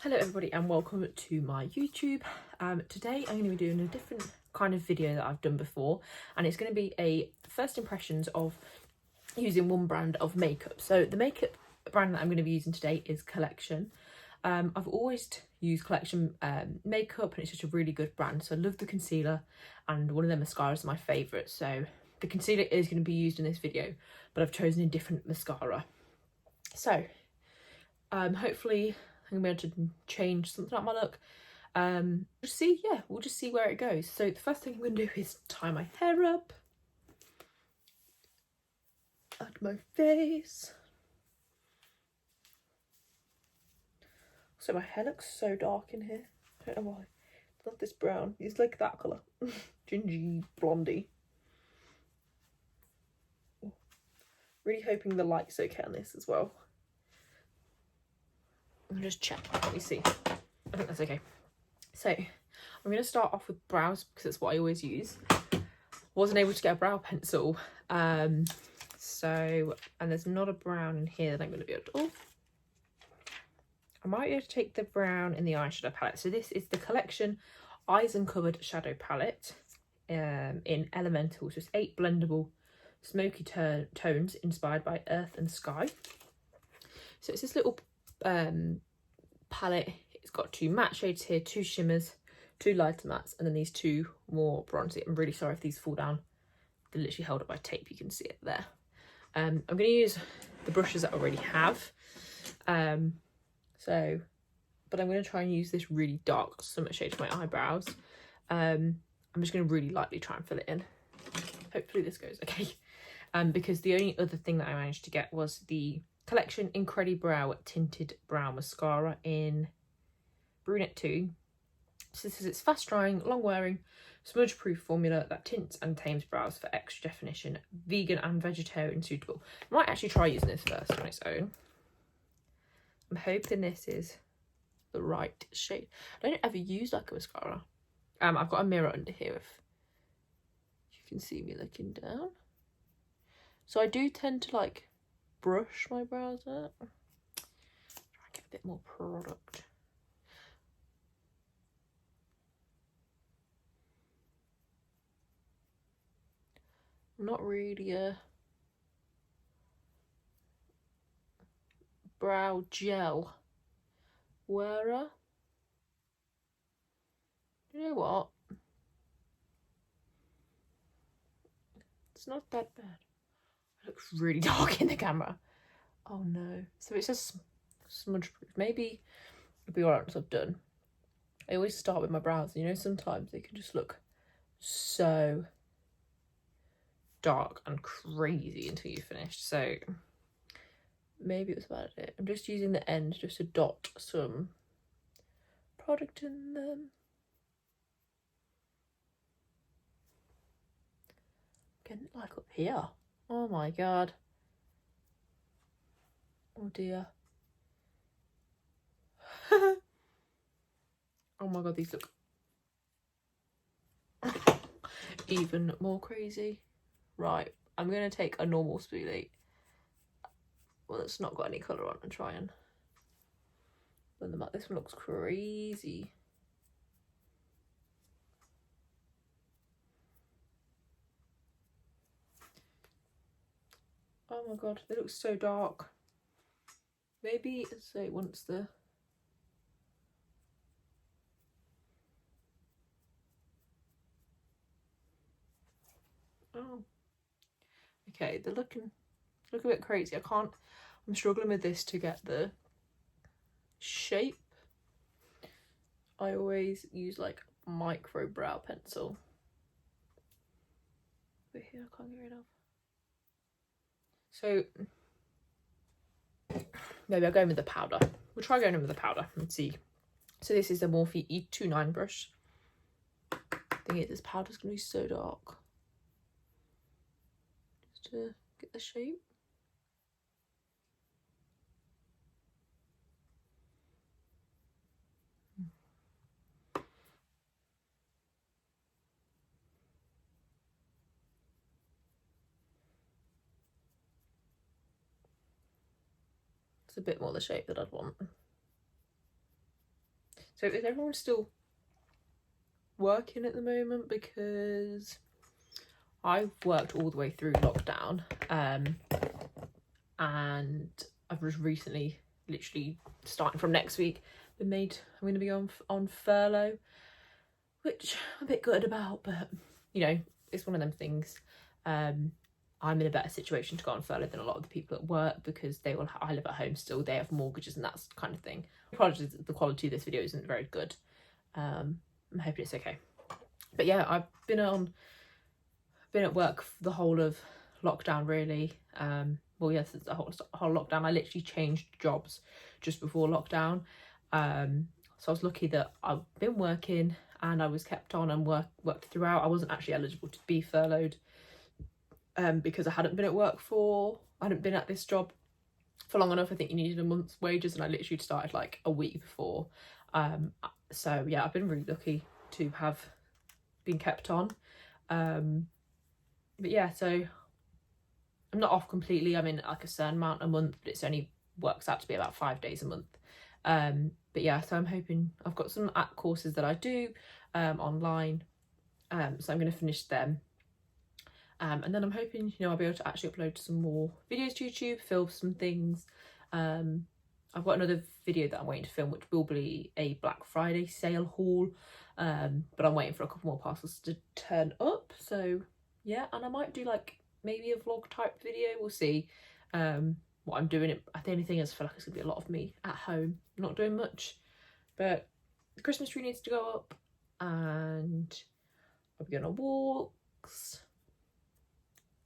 Hello everybody and welcome to my YouTube. Today I'm going to be doing a different kind of video that I've done before, and it's going to be a first impressions of using one brand of makeup. So the makeup brand that I'm going to be using today is Collection. I've always used Collection makeup and it's just a really good brand. So I love the concealer and one of their mascaras are my favourite. So the concealer is going to be used in this video, but I've chosen a different mascara. So hopefully I'm going to be able to change something up my look. We'll just see where it goes. So the first thing I'm going to do is tie my hair up. Add my face. So my hair looks so dark in here. I don't know why. It's not this brown. It's like that colour. Gingy, blondie. Really hoping the light's okay on this as well. I'll just check. Let me see. I think that's okay. So I'm going to start off with brows because that's what I always use. Wasn't able to get a brow pencil. And there's not a brown in here that I'm going to be able to... Oh, I might be able to take the brown in the eyeshadow palette. So this is the Collection Eyes Uncovered Shadow Palette in Elemental. So it's 8 blendable smoky tones inspired by Earth and Sky. So it's this little palette. It's got 2 matte shades here, 2 shimmers, 2 lighter mattes, and then these 2 more bronzy. I'm really sorry if these fall down. They're literally held up by tape. You can see it there. I'm going to use the brushes that I already have. But I'm going to try and use this really dark summer shade for my eyebrows. I'm just going to really lightly try and fill it in. Hopefully this goes okay. Because the only other thing that I managed to get was the Collection Incredibrow Tinted Brow Mascara in Brunette 2. So this is its fast drying, long wearing, smudge proof formula that tints and tames brows for extra definition, vegan and vegetarian suitable. I might actually try using this first on its own. I'm hoping this is the right shade. I don't ever use like a mascara. I've got a mirror under here if you can see me looking down. So I do tend to like brush my brows out. Try and get a bit more product. I'm not really a brow gel wearer. You know what? It's not that bad. It looks really dark in the camera. Oh no. So it's just smudge proof. Maybe it'll be alright once I've done. I always start with my brows. You know, sometimes they can just look so dark and crazy until you finish. So maybe it was about it. I'm just using the end just to dot some product in them. Getting it like up here. Oh my god. Oh dear. Oh my god, these look even more crazy. Right, I'm going to take a normal spoolie. Well, it's not got any colour on, and try and blend them out. This one looks crazy. Oh my god, they look so dark. Maybe, so once the... Oh. Okay, they're look a bit crazy. I'm struggling with this to get the shape. I always use like micro brow pencil. But here I can't get rid of. So maybe I'll go in with the powder. We'll try going in with the powder and see. So this is the Morphe E29 brush. The thing is, this powder's gonna be so dark. Just to get the shape. It's a bit more the shape that I'd want. So is everyone still working at the moment? Because I've worked all the way through lockdown, and I've just recently, literally starting from next week, I'm going to be on furlough, which I'm a bit gutted about, but you know, it's one of them things. I'm in a better situation to go on furlough than a lot of the people at work, because I live at home still, they have mortgages and that kind of thing. Apologies, the quality of this video isn't very good. I'm hoping it's okay. But yeah, I've been at work for the whole of lockdown, really. Well, yes, it's the whole lockdown. I literally changed jobs just before lockdown. So I was lucky that I've been working and I was kept on and worked throughout. I wasn't actually eligible to be furloughed, because I hadn't been at this job for long enough. I think you needed a month's wages, and I literally started like a week before. So yeah, I've been really lucky to have been kept on. But yeah, so I'm not off completely. I'm in like a certain amount a month, but it's only works out to be about 5 days a month. But yeah, so I'm hoping, I've got some courses that I do online, so I'm going to finish them. And then I'm hoping, you know, I'll be able to actually upload some more videos to YouTube, film some things. I've got another video that I'm waiting to film, which will be a Black Friday sale haul, but I'm waiting for a couple more parcels to turn up. So yeah, and I might do like maybe a vlog type video, we'll see what I'm doing. The only thing is, I feel like it's gonna be a lot of me at home not doing much, but the Christmas tree needs to go up and I'll be going on walks.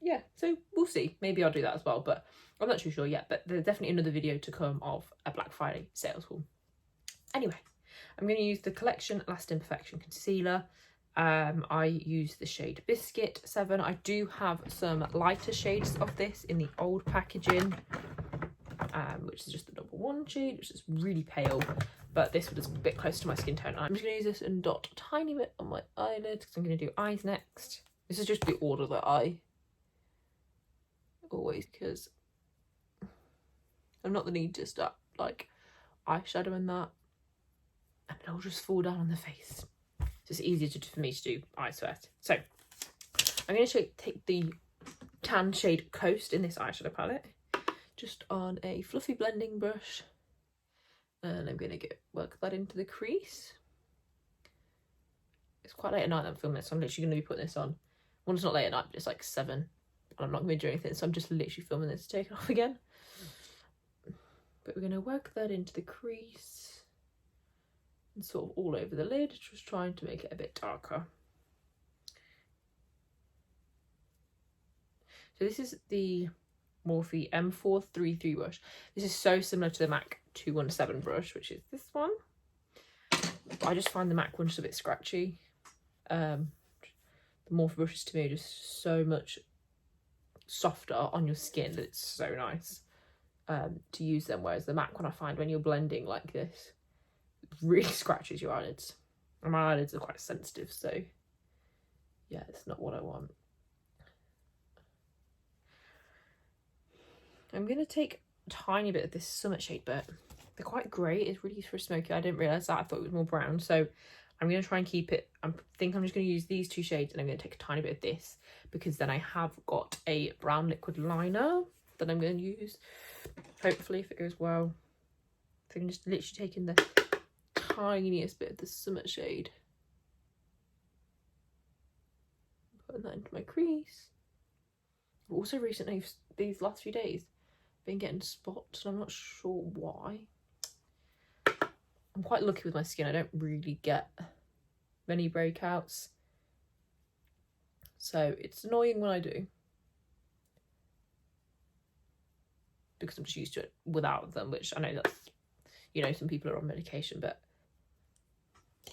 Yeah, so we'll see. Maybe I'll do that as well, but I'm not too sure yet. But there's definitely another video to come of a Black Friday sales haul. Anyway, I'm going to use the Collection Lasting Perfection Concealer. I use the shade Biscuit 7. I do have some lighter shades of this in the old packaging, which is just the #1 shade, which is really pale, but this one is a bit close to my skin tone. I'm just going to use this and dot a tiny bit on my eyelid, because I'm going to do eyes next. This is just the order that I always, because I'm not the need to start like eyeshadow and that, and it'll just fall down on the face. So it's easier for me to do eyes first. So I'm going to take the tan shade Coast in this eyeshadow palette, just on a fluffy blending brush, and I'm going to work that into the crease. It's quite late at night that I'm filming this, so I'm literally going to be putting this on. Well, it's not late at night, but it's like 7, and I'm not going to be doing anything, so I'm just literally filming this to take it off again. But we're going to work that into the crease and sort of all over the lid, just trying to make it a bit darker. So this is the Morphe M433 brush. This is so similar to the MAC 217 brush, which is this one. But I just find the MAC one just a bit scratchy. The Morphe brushes to me are just so much softer on your skin that it's so nice to use them, whereas the MAC one, I find when you're blending like this, it really scratches your eyelids, and my eyelids are quite sensitive, so yeah, it's not what I want. I'm going to take a tiny bit of this Summit shade, but they're quite grey. It's really for smoky. I didn't realise that. I thought it was more brown, so I'm going to try and keep it. I think I'm just going to use these 2 shades, and I'm going to take a tiny bit of this, because then I have got a brown liquid liner that I'm going to use, hopefully, if it goes well. So I'm just literally taking the tiniest bit of the Summit shade, putting that into my crease. Also recently, these last few days, been getting spots, and I'm not sure why. I'm quite lucky with my skin. I don't really get many breakouts, so it's annoying when I do, because I'm just used to it without them, which I know that's, you know, some people are on medication. But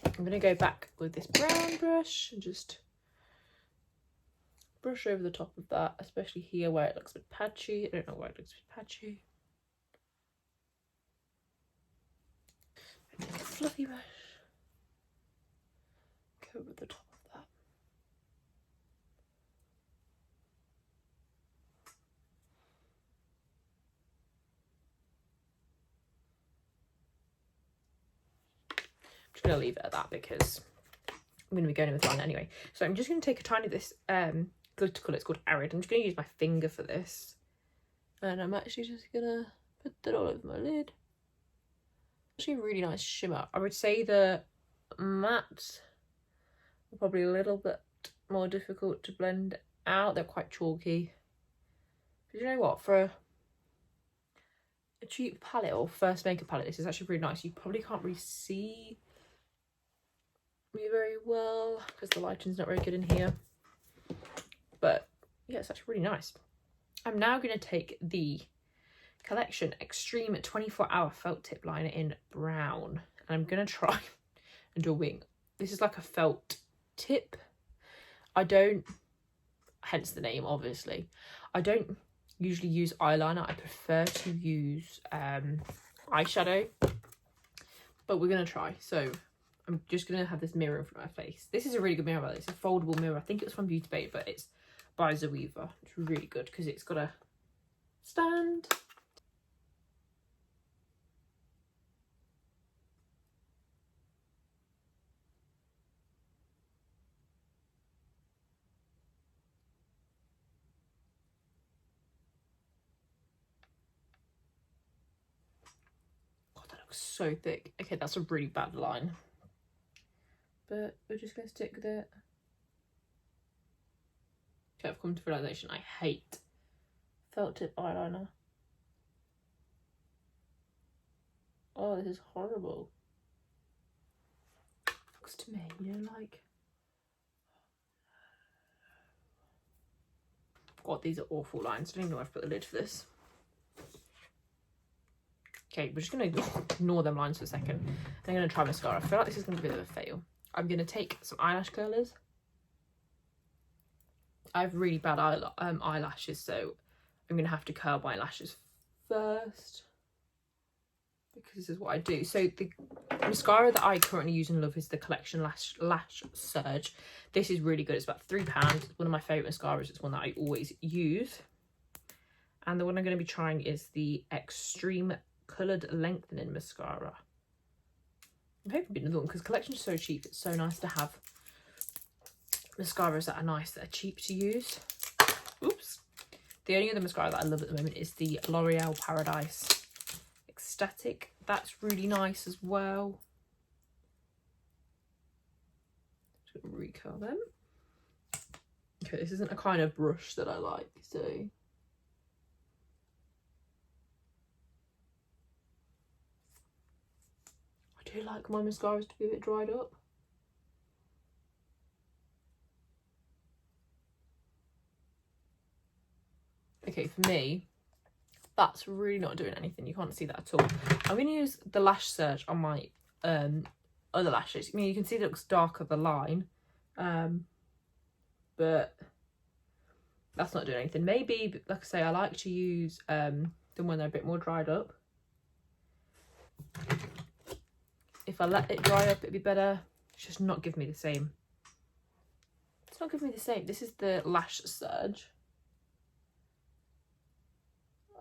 I'm going to go back with this brown brush and just brush over the top of that, especially here where it looks a bit patchy. I don't know why it looks a bit patchy. Take a fluffy brush, go over the top of that. I'm just going to leave it at that because I'm going to be going in with line anyway. So I'm just going to take a tiny this glitter colour. It's called Arid. I'm just going to use my finger for this. And I'm actually just going to put that all over my lid. Actually a really nice shimmer. I would say the matte are probably a little bit more difficult to blend out. They're quite chalky. But you know what? For a cheap palette or first makeup palette, this is actually really nice. You probably can't really see me very well because the lighting's not very good in here. But yeah, it's actually really nice. I'm now going to take the Collection Extreme 24-Hour Felt Tip Liner in brown. And I'm going to try and do a wing. This is like a felt tip. I don't, hence the name obviously, I don't usually use eyeliner. I prefer to use eyeshadow. But we're going to try. So I'm just going to have this mirror in front of my face. This is a really good mirror. It's a foldable mirror. I think it was from Beauty Bay, but it's by Zoeva. It's really good because it's got a stand. God, that looks so thick. Okay, that's a really bad line. But we're just going to stick with it. Okay, I've come to the realisation I hate felt tip eyeliner. Oh, this is horrible. Looks to me, you know, like... God, these are awful lines. I don't even know if I've put the lid for this. Okay, we're just going to ignore them lines for a second. I'm going to try mascara. I feel like this is going to be a bit of a fail. I'm going to take some eyelash curlers. I have really bad eyelashes, so I'm going to have to curl my lashes first. Because this is what I do. So the mascara that I currently use and love is the Collection Lash Surge. This is really good. It's about £3. It's one of my favourite mascaras. It's one that I always use. And the one I'm going to be trying is the Extreme Coloured Lengthening Mascara. I'm hoping to be another one because Collection is so cheap. It's so nice to have mascaras that are nice, that are cheap to use. Oops. The only other mascara that I love at the moment is the L'Oreal Paradise Ecstatic. That's really nice as well. Just gonna recurl them. Okay, this isn't a kind of brush that I like, so I do like my mascaras to be a bit dried up. Okay, for me, that's really not doing anything. You can't see that at all. I'm going to use the Lash Surge on my other lashes. I mean, you can see it looks darker, the line, but that's not doing anything. Maybe, like I say, I like to use them when they're a bit more dried up. If I let it dry up, it'd be better. It's just not giving me the same. It's not giving me the same. This is the Lash Surge.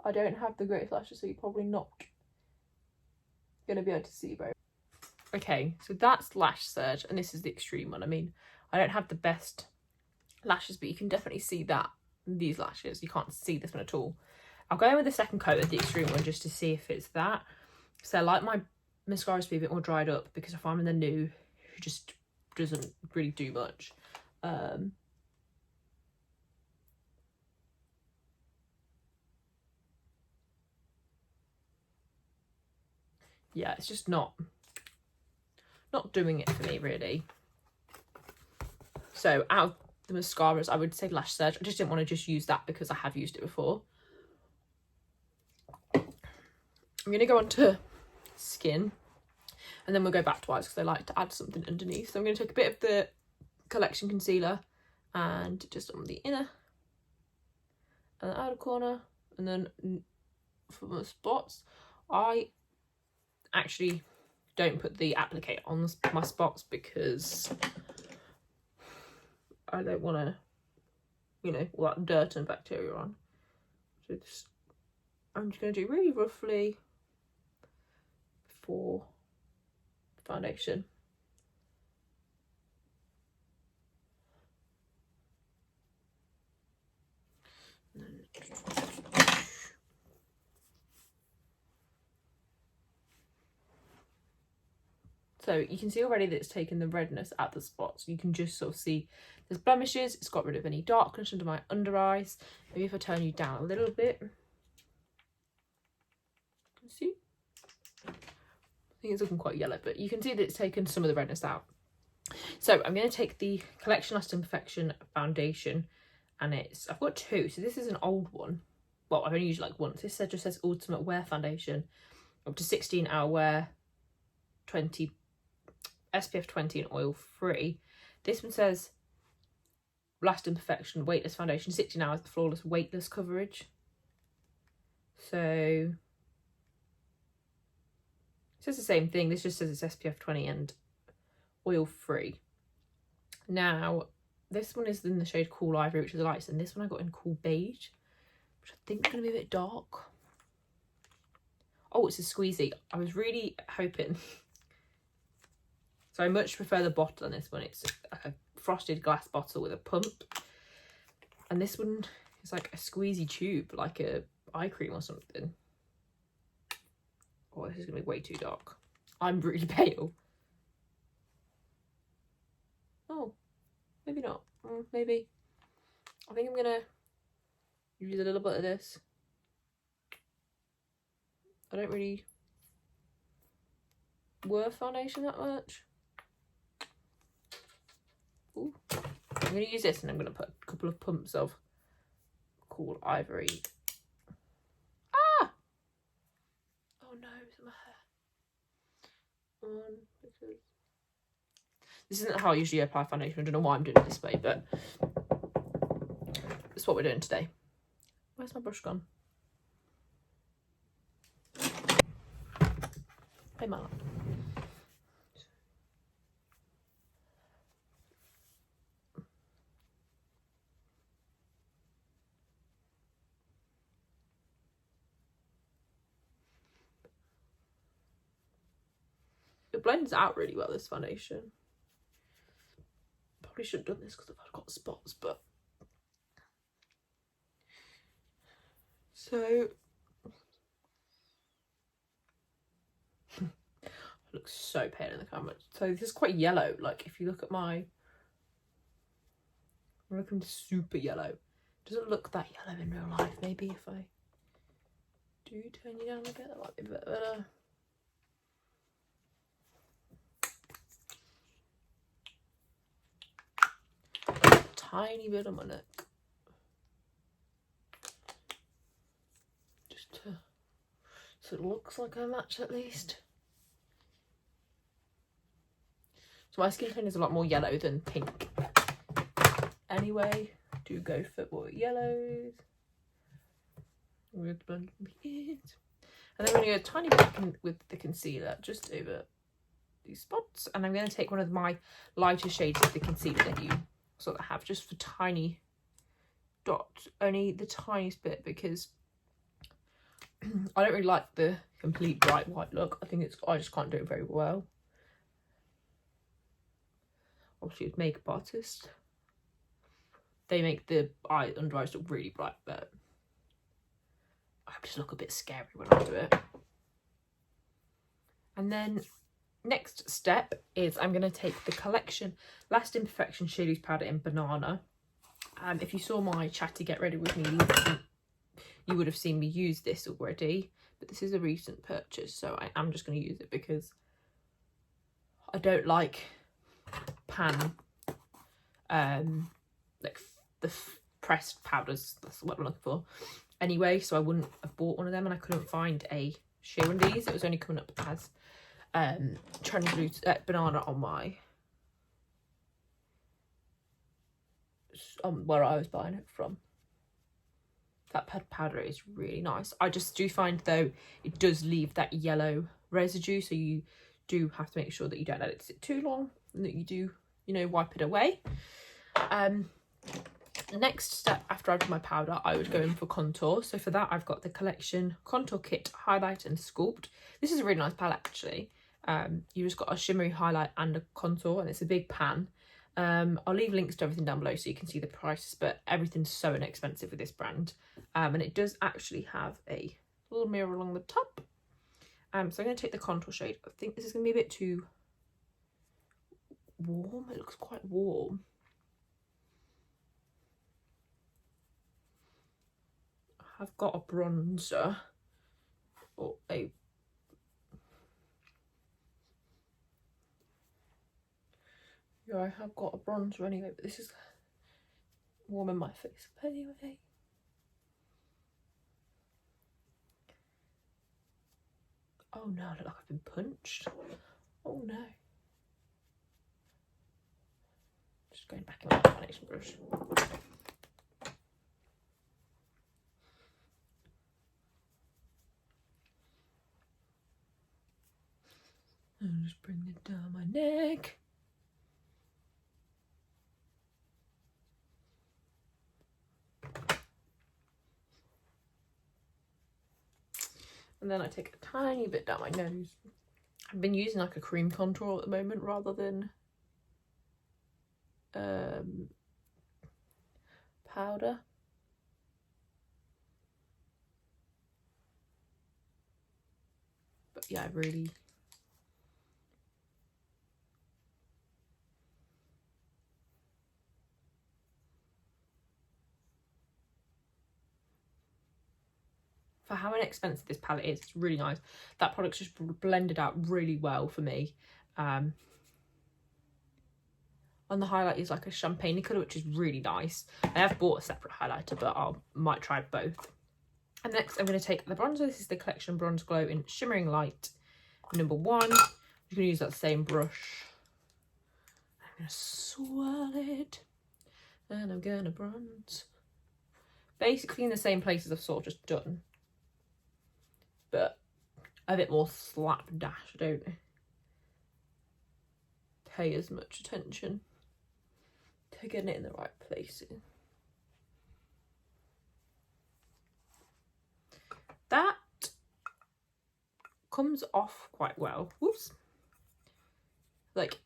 I don't have the greatest lashes, so you're probably not going to be able to see very. Okay, so that's Lash Surge, and this is the Extreme one. I mean, I don't have the best lashes, but you can definitely see that, these lashes. You can't see this one at all. I'll go in with the second coat of the Extreme one just to see if it's that. So I like my mascaras to be a bit more dried up because if I'm in the new, it just doesn't really do much. Yeah, it's just not doing it for me, really. So out of the mascaras, I would say Lash Surge. I just didn't want to just use that because I have used it before. I'm going to go on to Skin, and then we'll go back to eyes because I like to add something underneath. So I'm going to take a bit of the Collection Concealer and just on the inner and the outer corner, and then for my spots, I actually don't put the applicator on my spots because I don't want to, you know, all that dirt and bacteria on. So I'm just going to do really roughly before foundation. So you can see already that it's taken the redness at the spots. You can just sort of see there's blemishes. It's got rid of any darkness under my under eyes. Maybe if I turn you down a little bit. See? I think it's looking quite yellow, but you can see that it's taken some of the redness out. So I'm going to take the Collection Lasting Perfection foundation, and I've got two. So this is an old one. Well, I've only used like once. This just says Ultimate Wear Foundation, up to 16-hour wear, 20 SPF 20 and oil free. This one says Lasting Perfection Weightless Foundation, 16 hours, flawless weightless coverage. So it says the same thing. This just says it's SPF 20 and oil free. Now this one is in the shade Cool Ivory, which is the lightest, and this one I got in Cool Beige, which I think is going to be a bit dark. Oh, it's a squeezy. I was really hoping. So I much prefer the bottle on this one. It's like a frosted glass bottle with a pump. And this one is like a squeezy tube, like a eye cream or something. Oh, this is going to be way too dark. I'm really pale. Oh, maybe not. Maybe. I think I'm going to use a little bit of this. I don't really wear foundation that much. Ooh. I'm going to use this, and I'm going to put a couple of pumps of Cool Ivory. Ah! Oh no, it's in my hair. Because this isn't how I usually apply foundation. I don't know why I'm doing it this way, but that's what we're doing today. Where's my brush gone? Hey, my love. It blends out really well, this foundation. Probably should have done this because I've got spots, but so I look so pale in the camera. So this is quite yellow. Like if you look at I'm looking super yellow. It doesn't look that yellow in real life. Maybe if I do turn you down a bit, that might be a bit better. Tiny bit on my neck, just to, so it looks like I match at least. So my skin tone is a lot more yellow than pink. Anyway, do go for more yellows. With blend it, and then we're going to go a tiny bit with the concealer just over these spots, and I'm going to take one of my lighter shades of the concealer that you sort of have, just for tiny dots, only the tiniest bit, because I don't really like the complete bright white look. I just can't do it very well. Obviously with makeup artists, they make the under eyes look really bright, but I just look a bit scary when I do it. And then next step is I'm going to take the Collection Lasting Perfection Shade Loose Powder in Banana. If you saw my chatty Get Ready With Me, you would have seen me use this already, but this is a recent purchase, so I am just going to use it because I don't like pan, like the pressed powders, that's what I'm looking for anyway, so I wouldn't have bought one of them, and I couldn't find a shade of these. It was only coming up as translucent banana on my where I was buying it from. That powder is really nice. I just do find though it does leave that yellow residue, so you do have to make sure that you don't let it sit too long and that you do, you know, wipe it away. Next step after I've done my powder, I would go in for contour. So for that I've got the Collection Contour Kit Highlight and Sculpt. This is a really nice palette actually. You just got a shimmery highlight and a contour, and it's a big pan. I'll leave links to everything down below so you can see the prices, but everything's so inexpensive with this brand. And it does actually have a little mirror along the top. So I'm going to take the contour shade. I think this is going to be a bit too warm. It looks quite warm. I've got a bronzer or a yeah, I have got a bronzer anyway, but this is warming my face up anyway. Oh no, I look like I've been punched. Oh no. Just going back in my foundation brush. And just bring it down my neck. And then I take a tiny bit down my nose. I've been using like a cream contour at the moment rather than powder. But yeah, I really for how inexpensive this palette is, it's really nice. That product's just blended out really well for me. And the highlight is like a champagne colour, which is really nice. I have bought a separate highlighter, but I might try both. And next I'm going to take the bronzer. This is the Collection Bronze Glow in Shimmering Light number 1. I'm going to use that same brush. I'm going to swirl it. And I'm going to bronze. Basically in the same places I've sort of just done. But a bit more slapdash. I don't pay as much attention to getting it in the right places. That comes off quite well. Whoops. Like,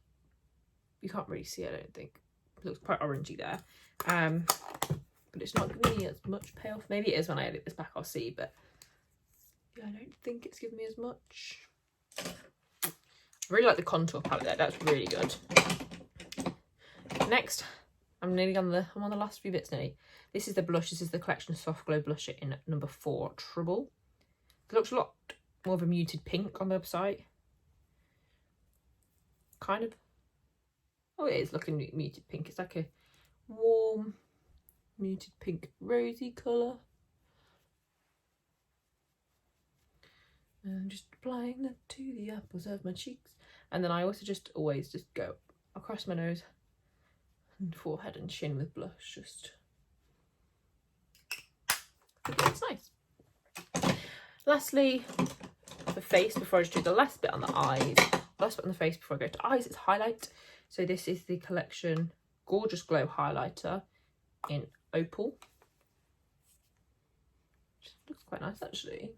you can't really see, I don't think. It looks quite orangey there. But it's not giving me as much payoff. Maybe it is when I edit this back, I'll see, but yeah, I don't think it's giving me as much. I really like the contour palette there, that's really good. Next, I'm on the last few bits nearly. This is the blush. This is the Collection Soft Glow Blusher in number 4, Trouble. It looks a lot more of a muted pink on the website. Kind of. Oh, it is looking muted pink. It's like a warm, muted pink, rosy colour. And I'm just applying that to the apples of my cheeks. And then I also always just go across my nose and forehead and chin with blush. Just, it's nice. Lastly, the face, before I just do the last bit on the eyes. Last bit on the face before I go to eyes, it's highlight. So this is the Collection Gorgeous Glow Highlighter in Opal. Which looks quite nice actually.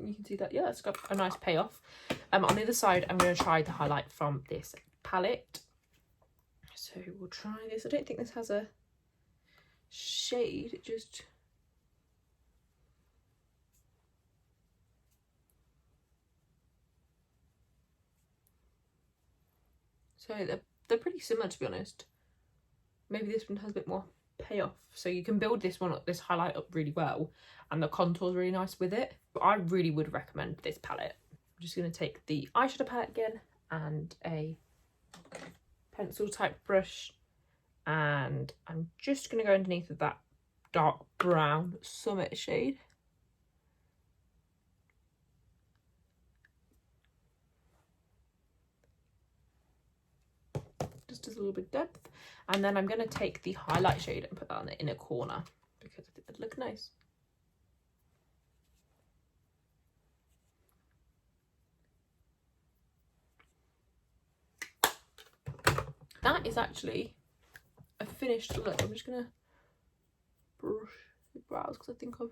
You can see that, yeah, it's got a nice payoff. On the other side, I'm going to try the highlight from this palette. So we'll try this. I don't think this has a shade, it just... So they're pretty similar, to be honest. Maybe this one has a bit more payoff. So you can build this highlight up really well, and the contour's really nice with it. But I really would recommend this palette. I'm just going to take the eyeshadow palette again and a pencil type brush, and I'm just going to go underneath of that dark brown Summit shade. Just as a little bit of depth. And then I'm going to take the highlight shade and put that on the inner corner because I think it'd look nice. That is actually a finished look. I'm just going to brush the brows because I think I've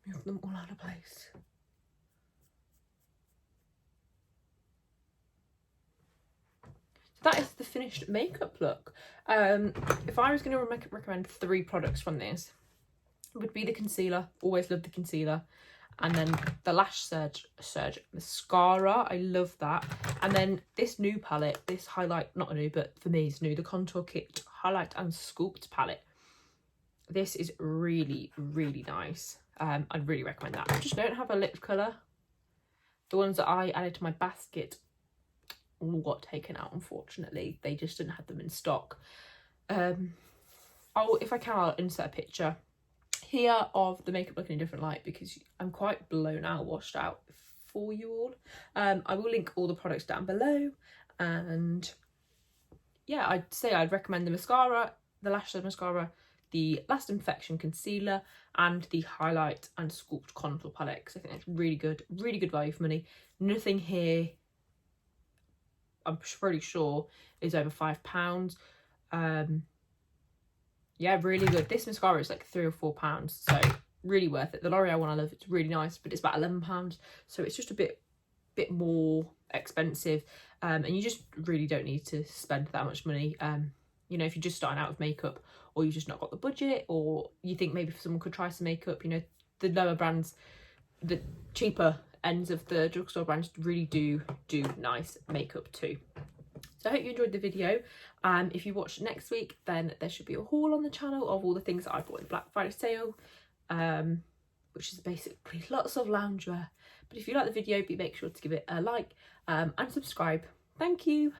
moved them all out of place. that is the finished makeup look. If I was going to recommend 3 products from this, it would be the concealer. Always love the concealer. And then the Lash Surge mascara. I love that. And then this new palette, this highlight, not new, but for me it's new, the Contour Kit Highlight and Sculpt palette. This is really, really nice. I'd really recommend that. I just don't have a lip colour. The ones that I added to my basket all got taken out, unfortunately. They just didn't have them in stock. If I can, I'll insert a picture here of the makeup looking in a different light, because I'm quite blown out, washed out for you all. I will link all the products down below, and yeah, I'd say I'd recommend the mascara, the Lash Surge mascara, the Last Infection concealer, and the Highlight and Sculpt Contour palette, because I think that's really good value for money. Nothing here, I'm pretty sure, is over £5. Yeah, really good. This mascara is like £3 or £4, so really worth it. The L'Oreal one I love, it's really nice, but it's about £11, so it's just a bit more expensive, and you just really don't need to spend that much money. You know, if you're just starting out with makeup, or you've just not got the budget, or you think maybe someone could try some makeup, you know, the lower brands, the cheaper ends of the drugstore brands really do nice makeup too. So I hope you enjoyed the video. If you watch next week, then there should be a haul on the channel of all the things that I bought in the Black Friday sale, which is basically lots of loungewear. But if you like the video, make sure to give it a like and subscribe. Thank you.